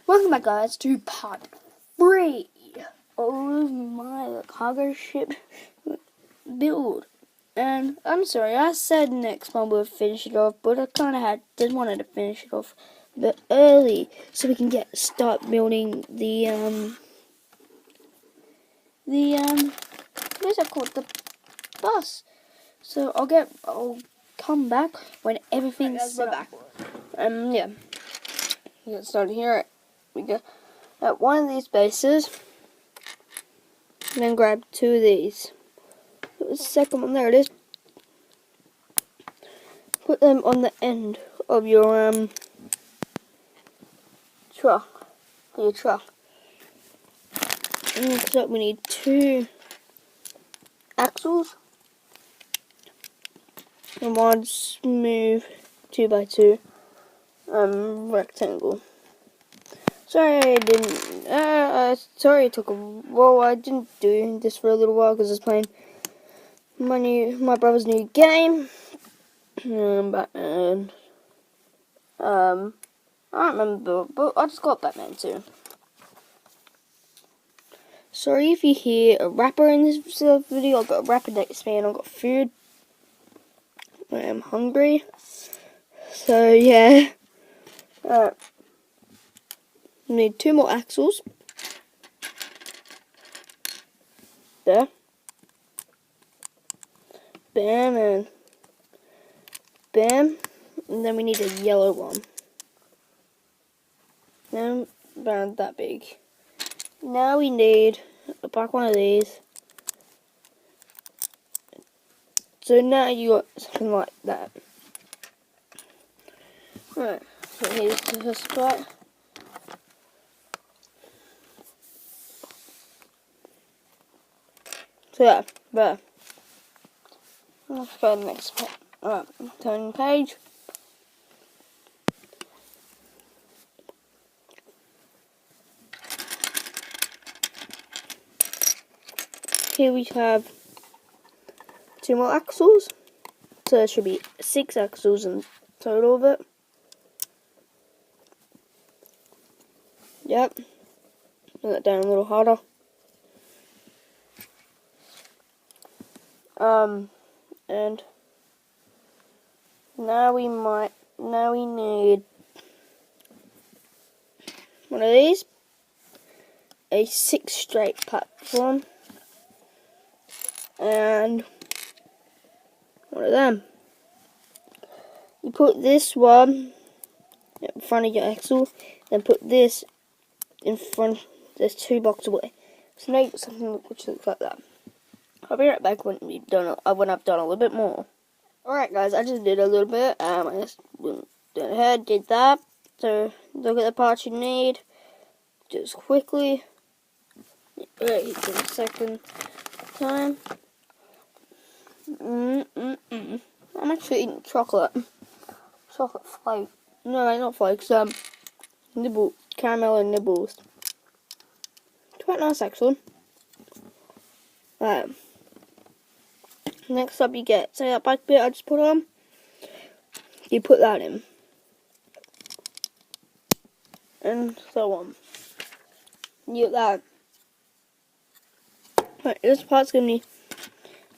Welcome back, guys, to part 3 of my cargo ship build. And I'm sorry, I said next month we'll finish it off, but I kind of just wanted to finish it off a bit early so we can start building the what's that called? The bus. So I'll come back when everything's set up. Yeah. We get started here. We go at one of these bases, and then grab 2 of these. The second one, there it is. Put them on the end of your truck. Your truck. And next up, we need 2 axles and 1 smooth 2x2 rectangle. Sorry I didn't, sorry it took a while. I didn't do this for a little while because I was playing my brother's new game, Batman. I don't remember, but I just got Batman too. Sorry if you hear a rapper in this video. I've got a rapper next to me and I've got food. I am hungry. So yeah. Alright. We need 2 more axles. There. Bam and bam. And then we need a yellow one. Then about that big. Now we need a black one of these. So now you got something like that. Right. So here's the first part. So yeah, there. Let's go to the next page. Alright, turn page. Here we have 2 more axles. So there should be 6 axles in total of it. Yep. Put that down a little harder. And now we need one of these, a 6 straight platform, and one of them. You put this one in front of your axle, then put this in front. There's 2 blocks away. So now you got something which looks like that. I'll be right back when I've done a little bit more. Alright guys, I just did a little bit. I just went ahead, did that. So look at the parts you need. Just quickly. Right, for the second time. I'm actually eating chocolate. Chocolate flake. No, not flakes. Caramel and nibbles. Quite nice actually. Next up you get, say that back bit I just put on, you put that in. And so on. You get that. Right, this part's going to be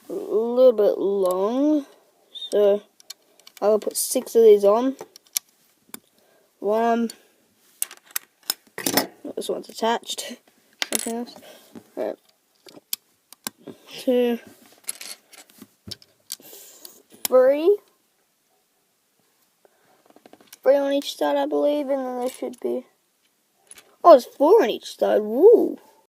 a little bit long, so I'll put 6 of these on. 1. This one's attached. Nothing else. Right. 2. 3 on each side, I believe, and then there should be. Oh, there's 4 on each side. Woo!